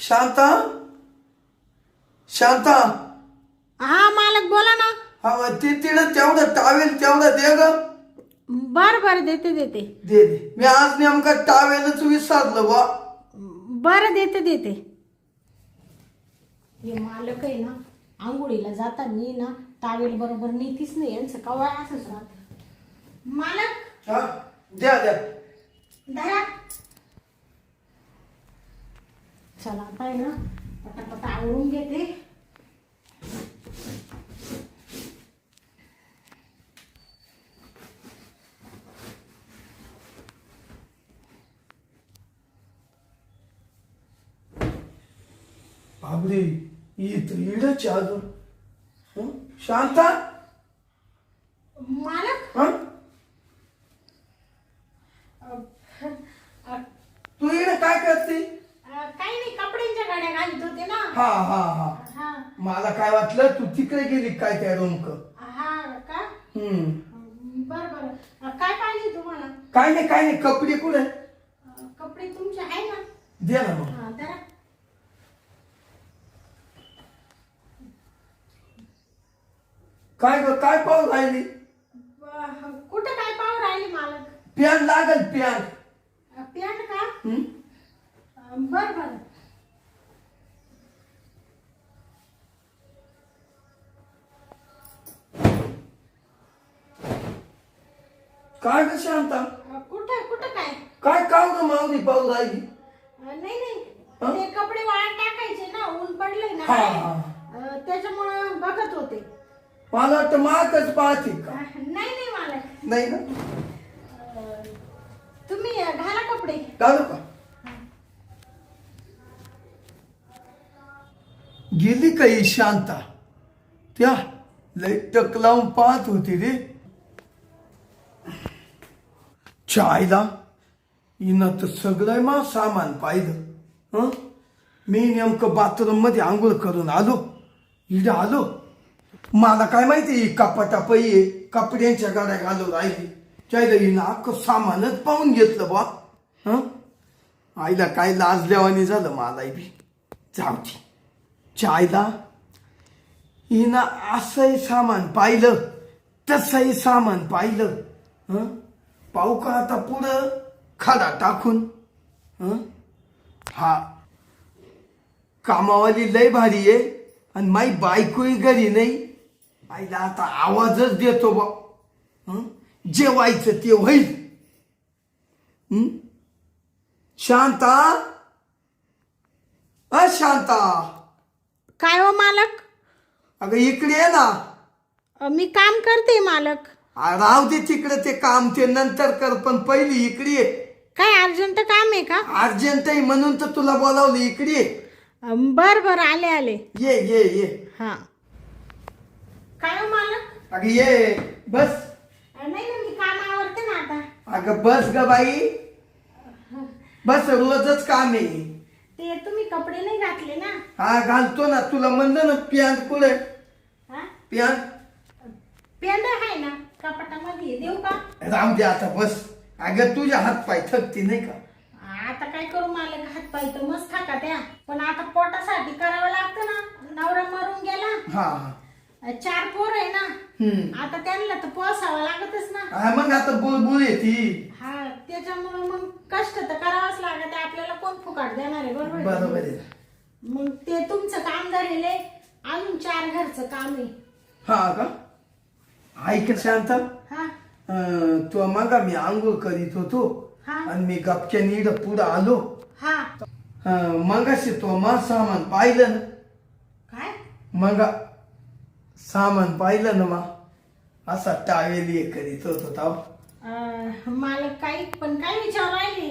शांता शांता हा मालक बोला ना. हा ते तिला तेवढं टावेल तेवढं दे ग. बर देते देते. दे दे. मी आज नेमका टावेलच विसरलो बा. बर देते. हे मालक आहे ना, आंघोळीला जाताना ना टावेल बरोबर नीतीच नाही, यांचं कवा असंच राहत. मालक हा द्या द्या. धरा. चला आता आहे ना पटापट आवरून घेते. बाबरे इडच अजून. शांता मालक हा तू इड काय करते? काही नाही, कपड्यांच्या गाड्या घालत होते ना. हा हा हा हा मला काय वाटलं तू तिकडे गेली काय त्या रूम क. हा का. बर काय पाहिजे तुम्हाला? काय नाही कपडे कुठे? कपडे तुमचे आहे ना. दे ना मग. हा जरा. काय ग काय पाहून राहिली? कुठं काय पाहू राहिली मालक? प्यान लागल प्यान. पॅन्ट का? बर काय ग शांता कुठं काय? काय काव ग मावली पाहून राहिली? नाही ते कपडे वाळत टाकायचे ना, ऊन पडलंय ना. हा. त्याच्यामुळं बघत होते. मला वाटतं माकच पाहते का. नाही मालक. नाही ना. तुम्ही घाला कपडे. घालू का? गेली काही शांता त्या लय टक लावून पाहत होती रे. चायला हिनं तर सगळं मा सामान पाहिलं. मी नेमकं बाथरूम मध्ये आंघोळ करून आलो, इकडे आलो. मला काय माहिती कपाटा पै कपड्यांच्या गाड्या घालून राहिली. चायला हिनं अख्खं सामानच पाहून घेतलं बा. आईला काय लाजल्यावानी झालं मला बी. जाऊ दे. चायला हिनं असंही सामान पाहिलं तसंही सामान पाहिलं. पाहू का आता पुढं खडा टाकून. हा कामावाली लय भारी आहे आणि माई बायकोही घरी नाही. आईला आता आवाजच देतो बा. जेवायचं ते होईल. शांता शांता काय हो मालक? अगं इकडे ये ना. मी काम करते मालक. राहू दे तिकडे ते काम, ते नंतर कर, पण पहिली इकडे ये. काय अर्जंट काम आहे का? अर्जंट आहे म्हणून तर तुला बोलावलं. इकडे ये. बर आले. ये हा. काय हो मालक? अगं ये बस. नाही मी काम आवरते ना आता. अगं बस ग बाई बस. रोजच काम आहे. ते तुम्ही कपडे नाही घातले ना. हा घालतो ना. तुला म्हणलं ना पॅन्ट कुठे? पॅन्ट पॅन्ट आहे ना कपाटामध्ये, देऊ का? राहू दे आता बस. अगं तुझ्या हात पाय थकती नाही का? आता काय करू मालक, हात पाय तर मस्त थाका त्या, पण आता पोटासाठी करावं लागतं ना. नवरा मरून गेला. हा 4 पोर आहे ना. आता त्यांना तर पोसावं लागतच ना. मग आता बुलबुल येते. हा त्याच्यामुळे मग कष्ट तर करावंच लागत. आपल्याला कोण फुकाट देणार आहे? बरोबर आहे. मग ते तुमचं काम झालेलं अजून 4 घरचं काम आहे. हा का? ऐक शांत. हा तू मग मी आंघोळ करीत होतो आणि मी गपक्या नीड पुढं आलो. मगाशी तो मग सामान पाहिलं ना. काय? मग सामान पाहिलं ना मग असा टावेल हे करीत होतो. मालक काही पण काय विचार राहिले,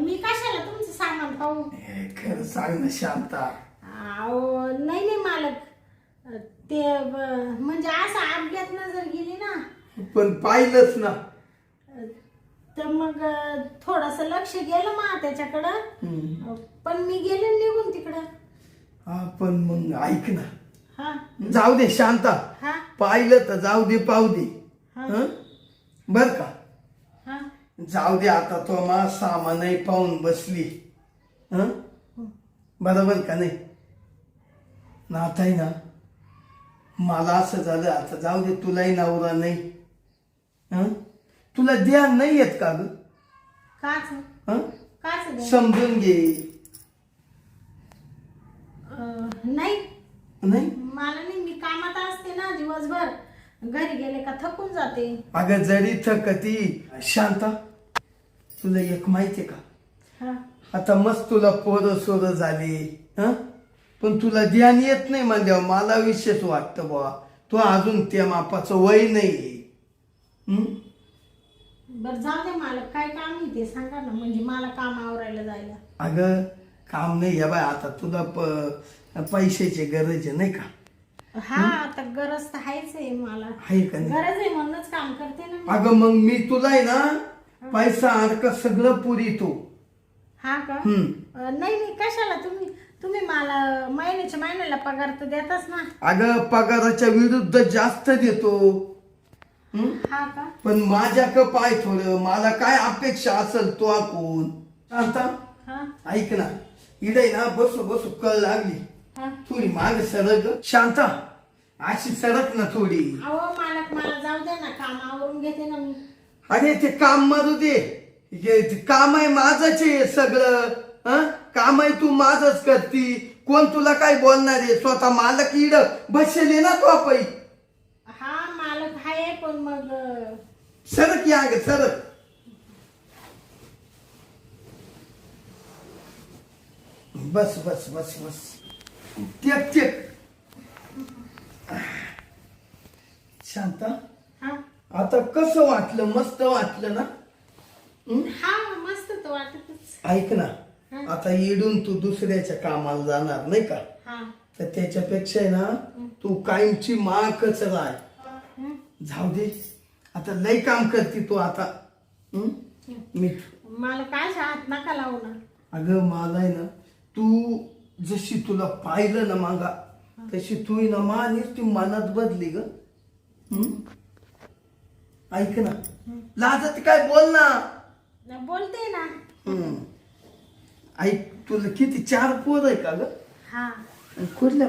मी कशाला तुमचं सामान पाहू? खरं सांग ना शांता. नाही मालक, ते म्हणजे असं अपघात नजर गेली ना. पण पाहिलंच ना. तर मग थोडस लक्ष गेलं मा त्याच्याकडं, पण मी गेले निघून तिकडं. पण मग ऐक ना. जाऊ दे शांता. पाहिलं तर जाऊ दे, पाहू दे. बर का? जाऊ दे आता. तो मा सामानही पाहून बसली. बरोबर का नाही ना? आता आहे ना, मला असं झालं, आता जाऊ दे, तुलाही नवरा नाही. हं? तुला ध्यान नाही येत का ग? काच हं? काच दे. समजून घे. नाही नाही मला नाही, मी कामात असते ना दिवसभर, घरी गेले का थकून जाते. अगं जरी थकती शांता, तुला एक माहितीये का, हा. आता मस्त तुला पोरं सोरं झाली, हं? पण तुला ध्यान येत नाही म्हणजे मला विशेष वाटतं बुवा, तू अजून त्या मापाचं वय नाही. बर जाऊ दे, मला काय काम आहे ते सांगा ना, म्हणजे मला काम आवरायला जायला. अगं काम नाही या बाय, आता तुला पैशाची गरज आहे नाही का? हा आता गरज तर आहेच आहे मला, आहे का नाही? गरज आहे म्हणूनच काम करते ना मी. अगं मग मी तुला आहे ना, पैसा अडका सगळं पुरीतो. हा का? नाही नाही, कशाला, तुम्ही तुम्ही मला महिन्याला पगार तर देताच ना. अगं पगाराच्या विरुद्ध जास्त देतो. हा का? पण माझ्या पाय थोडं, मला काय अपेक्षा असेल तो कोण? आता हा ऐक ना, इडे ना बसू बसू कळ लागली, हा. थोडी माग सरक शांता, अशी सरक ना थोडी. अहो मालक, मला जाऊ दे ना, काम आवरून घेते ना मी. अरे ते काम मारू दे, ते काम आहे माझंच आहे सगळं. काम आहे, तू माझच करती, कोण तुला काय बोलणार आहे? स्वतः मालक इड बसले ना तू पै. हा मालक आहे, पण मग सरक या ग सरक. बस बस बस बस, टेक टेक. शांता, हा आता कसं वाटलं? मस्त वाटलं ना? हा मस्त तर वाटतच. ऐक ना, आता इडून तू दुसऱ्याच्या कामाला जाणार नाही का? हा तर त्याच्यापेक्षा आहे ना, तू कायमची माकच राह. जाऊ दे, आता लय काम करते तू आता. मी मला काय हात नका लावू ना. अगं मला आहे ना, तू जशी तुला पाहिलं ना मागा, तशी तू ना मानीस ती मनात बदली ग. ऐक ना, लाजत काय, बोल ना. बोलते ना. ऐक, तुला किती 4 पोर आहे का ग? हा आणि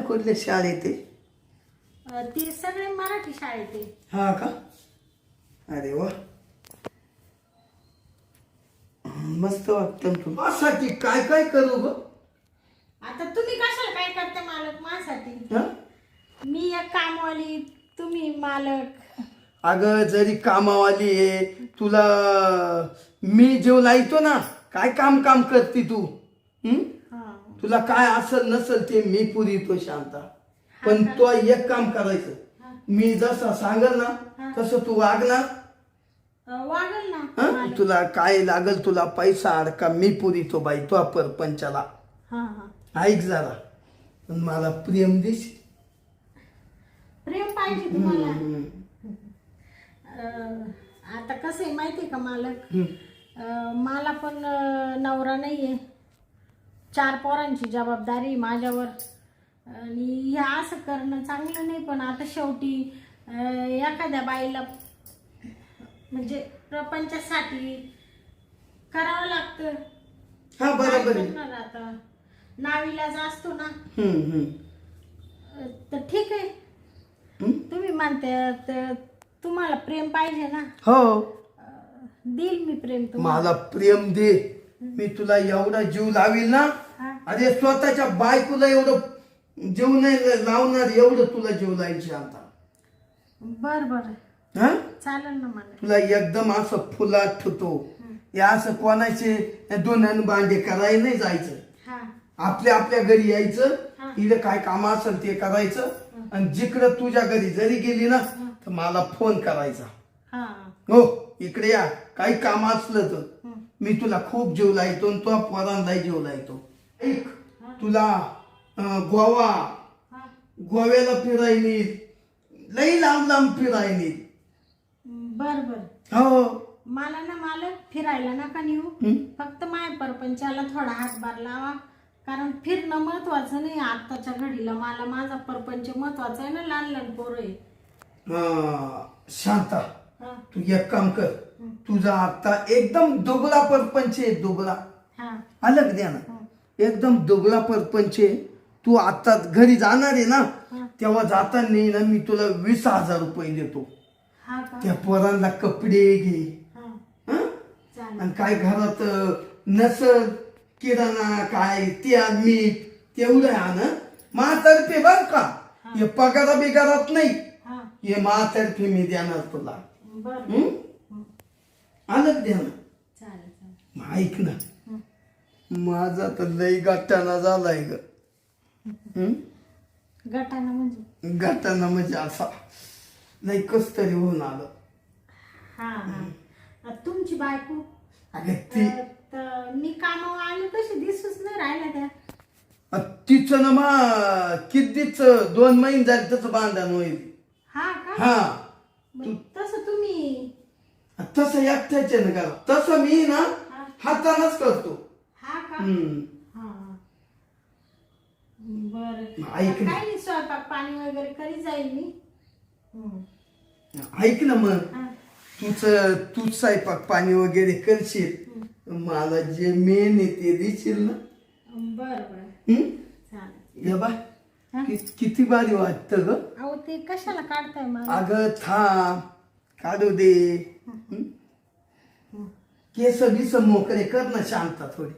कुठल्या शाळेत आहे? ते सगळे मराठी शाळेत आहे. हा का? अरे वा, मस्त वाटतं. तू साठी काय काय करू ग? आता तुम्ही कशाला काय करते मालक माझ्यासाठी? हं? मी एक कामवाली, तुम्ही मालक. अगं जरी कामावाली आहे, तुला मी जेव लायतो ना, काय काम करते तू? हा तुला काय असेल नसेल ते मी पुरीतो शांता. पण तो एक काम करायचं, मी जसं सांगल ना तसं तू वागणार. वागल ना हं? मालक. तुला काय लागल, तुला पैसा अडका मी पुरीतो बाई, तो परपंचाला. हा हा. ऐक जरा, पण मला प्रेम देशील? प्रेम पाहिजे तुम्हाला? आता कसं आहे माहितीये का मालक, मला पण नवरा नाहीये, 4 पोरांची जबाबदारी आहे माझ्यावर, आणि हे असं करणं चांगलं नाही. पण आता शेवटी एखाद्या बाईला म्हणजे प्रपंचासाठी करावं लागतं. हा बरोबर आहे. करणार आता, नावीलाज असतो ना. तर ठीक आहे, तुम्ही म्हणते तर तुम्हाला प्रेम पाहिजे ना. हो, देईल मी प्रेम तुम्हाला. मला प्रेम दे, मी तुला एवढा जीव लावील ना. अरे स्वतःच्या बायकोला एवढं जीव नाही लावणार, एवढं तुला जीव लावायची आता. बर बर हा, चालेल ना मला. तुला एकदम असं फुलात ठेवतो. या असं कोणाचे दोन भांडे करायला नाही जायचं. हा आपल्या घरी यायचं, इकडे काय काम असेल ते करायचं, आणि जिकडं तुझ्या घरी जरी गेली ना तर मला फोन करायचा. हा हो इकडे या, काही काम असलं तर मी तुला खूप जीव लायतो, आणि तो पोरांना जीव लायतो. ऐक, तुला गोव्याला फिरायली, लई लांब फिरायली. बर बर. हो, मला ना मालक फिरायला नका नेऊ, फक्त माय परपंचाला थोडा हातभार लावा. कारण फिरणं महत्वाचं नाही आताच्या घडीला, मला माझा परपंच महत्वाचा आहे ना. लहान पोरं आहे. शांता, तू एक काम कर, तुझा आता एकदम दुबळा परपंच आहे, दुबळा. हा अलग द्या ना. एकदम दुबळा परपंच आहे. तू आता घरी जाणार आहे ना हा. तेव्हा जाताना ना मी तुला 20,000 रुपये देतो. हा का? त्या पोरांना कपडे घे. हा हं? चालेल. आणि काय घरात नसल किराणा काय तेल मीठ तेवढं आण मातर्फे बर का. हे पगारा बिगारात नाही, हा हे मातर्फे मी देणार तुला. बरं. हं? आलं देणार. चालेल चालेल. मग ऐक ना, माझा तर लई गाठाना झालाय ग. हं? गटाना म्हणजे? गाठाना म्हणजे असा लई कस तरी होऊन आलं. हा हा. तुमची बायको अगं ती तर मी कामावर आली तशी दिसूच नाही राहिल्या त्या. तिचं ना मग कितीच 2 महिने झाले त्याचं भांडण होईल. हा का? हा मग तसं तुम्ही तसं एकट्याचे ना का तसं मी ना हातानच करतो. हा का? हम्म. हा बर. ऐक ना. काय नाही, स्वयंपाक पाणी वगैरे करी जाईल मी. ऐक ना मग हा. तूच स्वयंपाक पाणी वगैरे करशील, मला जे मेन आहे ते देशील ना. बर बर हम्म? चालेल. या बा हा? किती भारी वाटतं ग. अहो ते कशाला काढताय मला? अगं थांब काढू दे. केस बिस मोकळे कर ना शांत थोडी.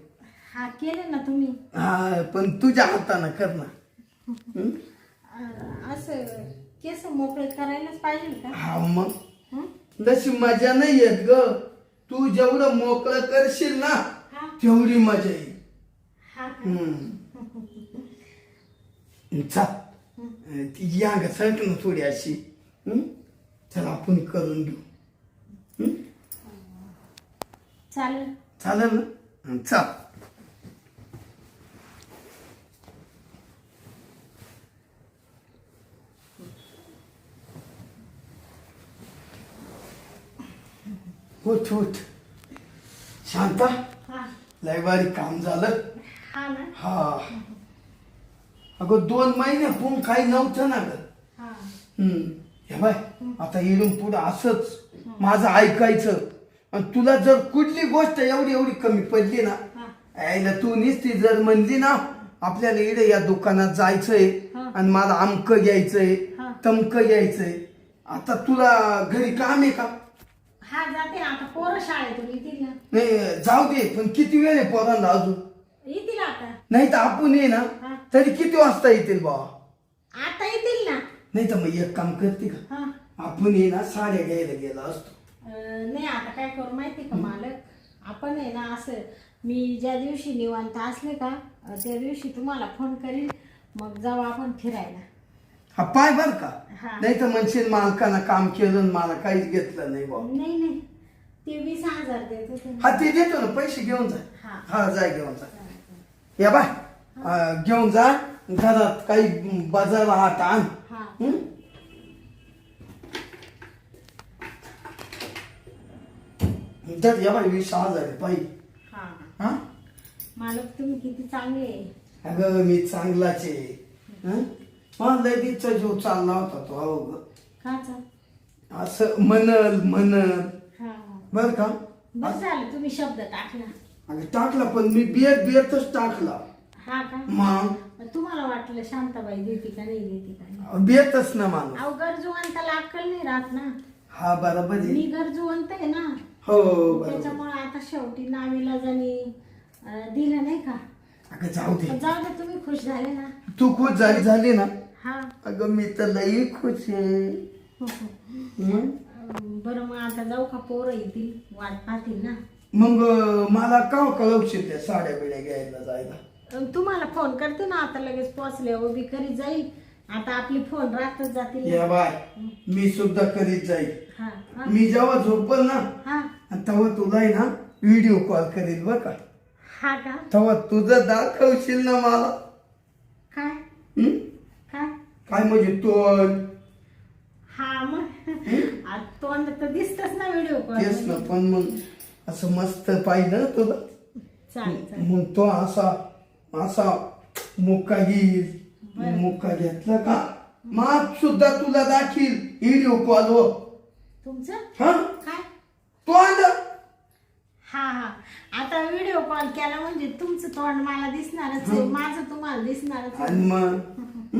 हा केले ना तुम्ही. हा पण तुझ्या हातानं कर ना. हं? असं केस मोकळे करायलाच पाहिजे का? हा मग हं? तशी मजा नाही येत ग. तू जेवढं मोकळं करशील ना हा तेवढी मजा येईल. हा का? हम्म. चल ती यांग सरक ना थोडी अशी. हं? चल आपण करून घेऊ. हं? चालेल. चालेल ना. चल उठ उठ. शांता हा लय भारी काम झालं. हा ना. हा अगं 2 महिन्यापूर्वी काही नव्हतं ना ग. हा हे बाय आता इडून पुढं असंच माझं ऐकायचं. आणि तुला जर कुठली गोष्ट एवढी एवढी कमी पडली ना, यायला तू निसती जर म्हणली ना आपल्याला इडे या दुकानात जायचंय आणि मला अमकं घ्यायचंय तमकं घ्यायचंय, आता तुला घरी काम आहे का? हा जाते आता. पोरं शाळेतून येतील ना. नाही जाऊ दे, पण किती वेळ आहे पोरांना अजून? येतील आता. नाही तर आपण ये ना तरी किती वाजता येतील बाबा? आता येतील ना. नाही तर मग एक काम करते का, हा आपण ये ना साड्या घ्यायला गेला असतो. नाही आता काय करू माहिती का मालक, आपण आहे ना असं मी ज्या दिवशी निवांत असले का त्या दिवशी तुम्हाला फोन करीन, मग जाऊ आपण फिरायला. हा पाय बर का. हा. नाही तर म्हणशील मालकानं काम केलं आणि मला काहीच घेतलं नाही बाबा. नाही नाही ते 20,000 देत होते. हा ते देतो ना, पैसे घेऊन जा. हा. हा जाय घेऊन जा. या बाय घेऊन जा. घरात काही बाजार हात आण. हा हं? तर या बाय 20,000 पाहिजे. हा हा मालक तुम्ही किती चांगले आहे. अगं मी चांगलाच आहे. हं? मला लगेचचा जीव चालला होता तो अवघ काचा? असं म्हणल हा बर का. बस झालं तुम्ही शब्द टाकला. अगं टाकला पण मी बियतच टाकला. हा का? मग तुम्हाला वाटलं शांताबाई देते का नाही देते का नाही? बियतच ना माणूस. अहो गरजूवंताला अक्कल नाही राहत ना. हा बरोबर मी आहे. गरजूवंत आहे ना. हो बरोबर. त्याच्यामुळे आता शेवटी नावीलाजानी दिलं नाही का. अगं जाऊ दे, पण जाऊ दे तुम्ही खुश झाले ना. तू खुश झाली ना. हा अगं मी तर लई खुश आहे. हं? बरं मग आता जाऊ का? पोरं येतील वाट पाहतील ना. मग मला का कळवशील त्या साड्या बिड्या घ्यायला जायला? तुम्हाला फोन करते ना आता लगेच पोहोचले उभी करीत जाईल. आता आपली फोन राहतच जातील. या बाय मी सुद्धा करीत जाईल. हा हा मी जेव्हा झोपल ना हा तेव्हा तुला आहे ना व्हिडिओ कॉल करेल बर का. हा का? तेव्हा तुझं दाखवशील ना मला. काय हं? काय? काय म्हणजे तोंड हा मग तोंड तर दिसतच ना व्हिडिओ तेच ना, कॉल. पण मग असं मस्त पाहिलं तुला. चालेल चालेल. मग तो असा असा मुक्का घेईल. मुक्का घेतला का माप सुद्धा तुला दाखील व्हिडिओ कॉल हो. तुमचं हा काय? तोंड हा हा आता व्हिडिओ कॉल कॉल केला म्हणजे तुमचं तोंड मला दिसणारच आहे, माझं तुम्हाला दिसणारच आहे. आणि मग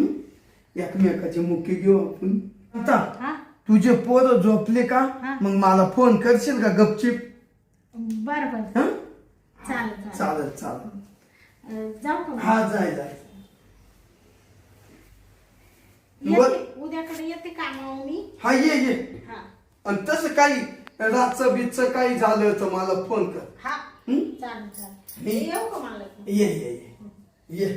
एकमेकाचे मुख्य घेऊ आपण आता. हा तुझे पोरं झोपले का हा. मग मला फोन करशील का गपचिप? बरं बरं हं? चालेल चालेल. चालेल चालेल. जाऊ का मग? हा जाय जाय. येते, उद्याकडे येते कामावर मी. हा ये हा आणि तसं काही रातचं बितचं काही झालं तर मला फोन कर. हा हं? चालेल चालेल. येऊ का मला? ये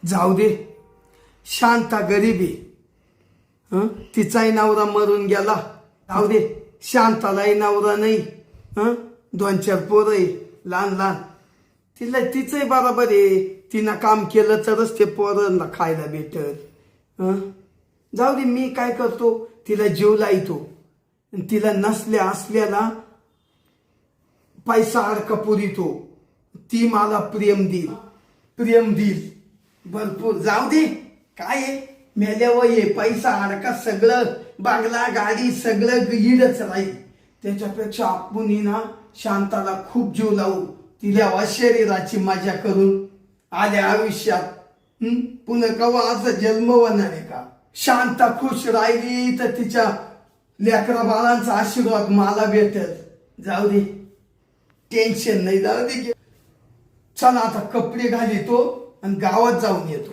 जाऊ दे. शांता गरीब आहे. हं? तिचाही नवरा मरून गेला. जाऊ दे, शांतालाही नवरा नाही. 2-4 पोरं आहे लहान लहान. तिचंही बरोबर आहे. तिनं काम केलं तरच ते पोरांना खायला भेटत. जाऊ दे, मी काय करतो, तिला जीव लावतो. तिला नसल्या असल्याला पैसा अडका पुरितो. ती मला प्रेम देईल भरपूर. जाऊ दे, काय आहे, मेल्यावर ये पैसा अडका सगळं बांगला गाडी सगळं इडच राहील. त्याच्यापेक्षा आपण ना शांताला खूप जीव लावू. तिला शरीराची मजा करून आल्या आयुष्यात. पुन्हा कवा असा जन्म होणार आहे का? शांता खुश राहिली तर तिच्या लेकरा बाळांचा आशीर्वाद मला भेटेल. जाऊ दे, टेन्शन नाही. जाऊ दे. चला आता कपडे घालितो आणि गावात जाऊन येतो.